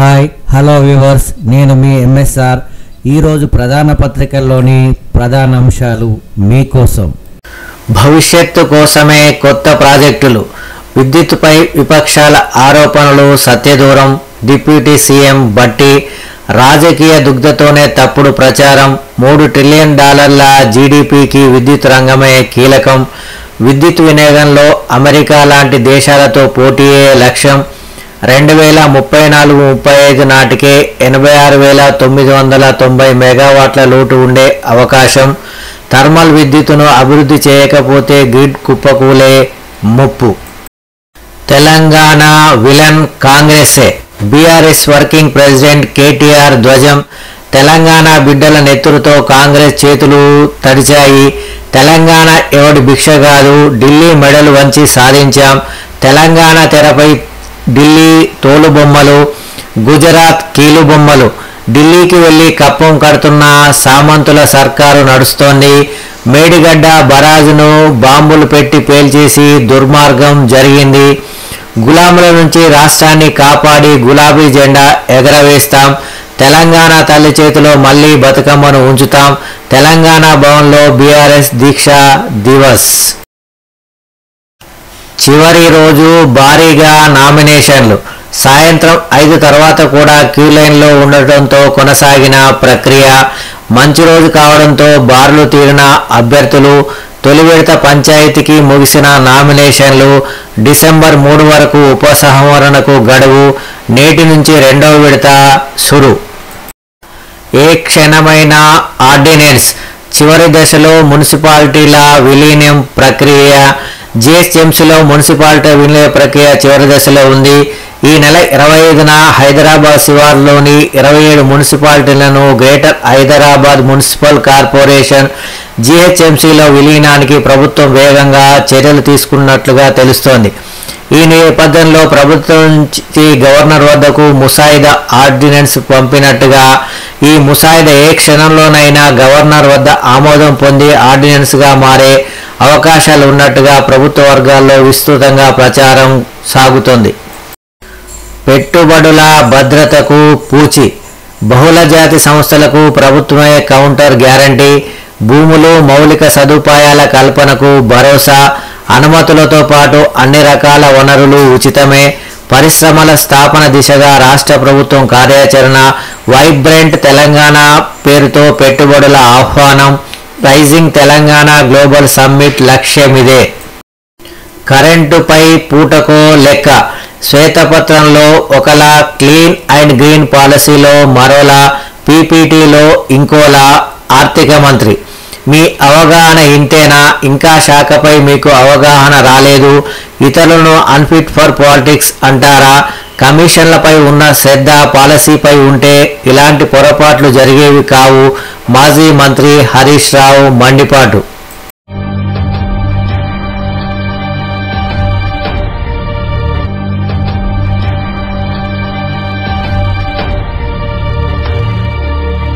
Hi hello viewers, నేను మీ MSR. ఈరోజు ప్రధాన పత్రికల్లోని ప్రధాన అంశాలు మీకోసం. భవిష్యత్తు కోసమే కొత్త ప్రాజెక్టులు, విద్యుత్తుపై విపక్షాల ఆరోపణలు సత్యదూరం, డిప్యూటీ సీఎం భట్టి, రాజకీయ దుగ్ధతోనే తప్పుడు ప్రచారం, $3 ట్రిలియన్ జీడీపీకి విద్యుత్ రంగమే కీలకం, విద్యుత్ వినియోగంలో అమెరికా లాంటి దేశాలతో పోటీయే లక్ష్యం, 2034-35 నాటికే 86,990 మెగావాట్ల లోటు ఉండే అవకాశం, థర్మల్ విద్యుత్తును అభివృద్ధి చేయకపోతే గ్రిడ్ కుప్పకూలే ముప్పు. తెలంగాణ విలన్ కాంగ్రెసే, బీఆర్ఎస్ వర్కింగ్ ప్రెసిడెంట్ కేటీఆర్ ధ్వజం. తెలంగాణ బిడ్డల నెత్తురుతో కాంగ్రెస్ చేతులు తడిచాయి. తెలంగాణ ఎవడి భిక్ష కాదు, ఢిల్లీ మెడలు వంచి సాధించాం. తెలంగాణ తెరపై ఢిల్లీ తోలుబొమ్మలు, గుజరాత్ కీలుబొమ్మలు. ఢిల్లీకి వెళ్లి కప్పం కడుతున్న సామంతుల సర్కారు నడుస్తోంది. మేడిగడ్డ బరాజును బాంబులు పెట్టి పేల్చేసి దుర్మార్గం జరిగింది. గులాముల నుంచి రాష్ట్రాన్ని కాపాడి గులాబీ జెండా ఎగరవేస్తాం. తెలంగాణ తల్లి చేతిలో మళ్లీ బతుకమ్మను ఉంచుతాం. తెలంగాణ భవన్లో బీఆర్ఎస్ దీక్షా దివస్. చివరి రోజు భారీగా నామినేషన్లు. సాయంత్రం 5 తర్వాత కూడా క్యూ లైన్లో ఉండటంతో కొనసాగిన ప్రక్రియ. మంచి రోజు కావడంతో బార్లు తీరిన అభ్యర్థులు. తొలి విడత పంచాయతీకి ముగిసిన నామినేషన్లు. డిసెంబర్ 3 వరకు ఉపసంహరణకు గడువు. నేటి నుంచి రెండవ విడత సురు. ఏ క్షణమైన ఆర్డినెన్స్. చివరి దశలో మున్సిపాలిటీల విలీనం ప్రక్రియ. జిహెచ్ఎంసీలో మున్సిపాలిటీ విలీన ప్రక్రియ చివరి దశలో ఉంది. ఈ నెల 25న హైదరాబాద్ శివార్లోని 27 మున్సిపాలిటీలను గ్రేటర్ హైదరాబాద్ మున్సిపల్ కార్పొరేషన్ జిహెచ్ఎంసీలో విలీనానికి ప్రభుత్వం వేగంగా చర్యలు తీసుకున్నట్లుగా తెలుస్తోంది. ఈ నేపథ్యంలో ప్రభుత్వం నుంచి గవర్నర్ వద్దకు ముసాయిదా ఆర్డినెన్స్ పంపినట్టుగా. ఈ ముసాయిదా ఏ క్షణంలోనైనా గవర్నర్ వద్ద ఆమోదం పొంది ఆర్డినెన్స్గా మారే అవకాశాలు ఉన్నట్టుగా ప్రభుత్వ వర్గాల్లో విస్తృతంగా ప్రచారం సాగుతోంది. పెట్టుబడుల భద్రతకు పూచి. బహుళజాతి సంస్థలకు ప్రభుత్వమే కౌంటర్ గ్యారంటీ. భూములు, మౌలిక సదుపాయాల కల్పనకు భరోసా. అనుమతులతో పాటు అన్ని రకాల వనరులు ఉచితమే. పరిశ్రమల స్థాపన దిశగా రాష్ట్ర ప్రభుత్వం కార్యాచరణ. వైబ్రెంట్ తెలంగాణ పేరుతో పెట్టుబడుల ఆహ్వానం. రైజింగ్ తెలంగాణ గ్లోబల్ సమ్మిట్ లక్ష్యమిదే. కరెంటుపై పూటకో లెక్క. శ్వేతపత్రంలో ఒకలా, క్లీన్ అండ్ గ్రీన్ పాలసీలో మరోలా, పీపీటీలో ఇంకోలా. ఆర్థిక మంత్రి: మీ అవగాహన ఇంతేనా? ఇంకా శాఖపై మీకు అవగాహన రాలేదు. ఇతరులను అన్ఫిట్ ఫర్ పాలిటిక్స్ అంటారా? కమిషన్లపై ఉన్న శ్రద్ధ పాలసీపై ఉంటే ఇలాంటి పొరపాట్లు జరిగేవి కావు. మాజీ మంత్రి హరీష్ రావు మండిపాటు.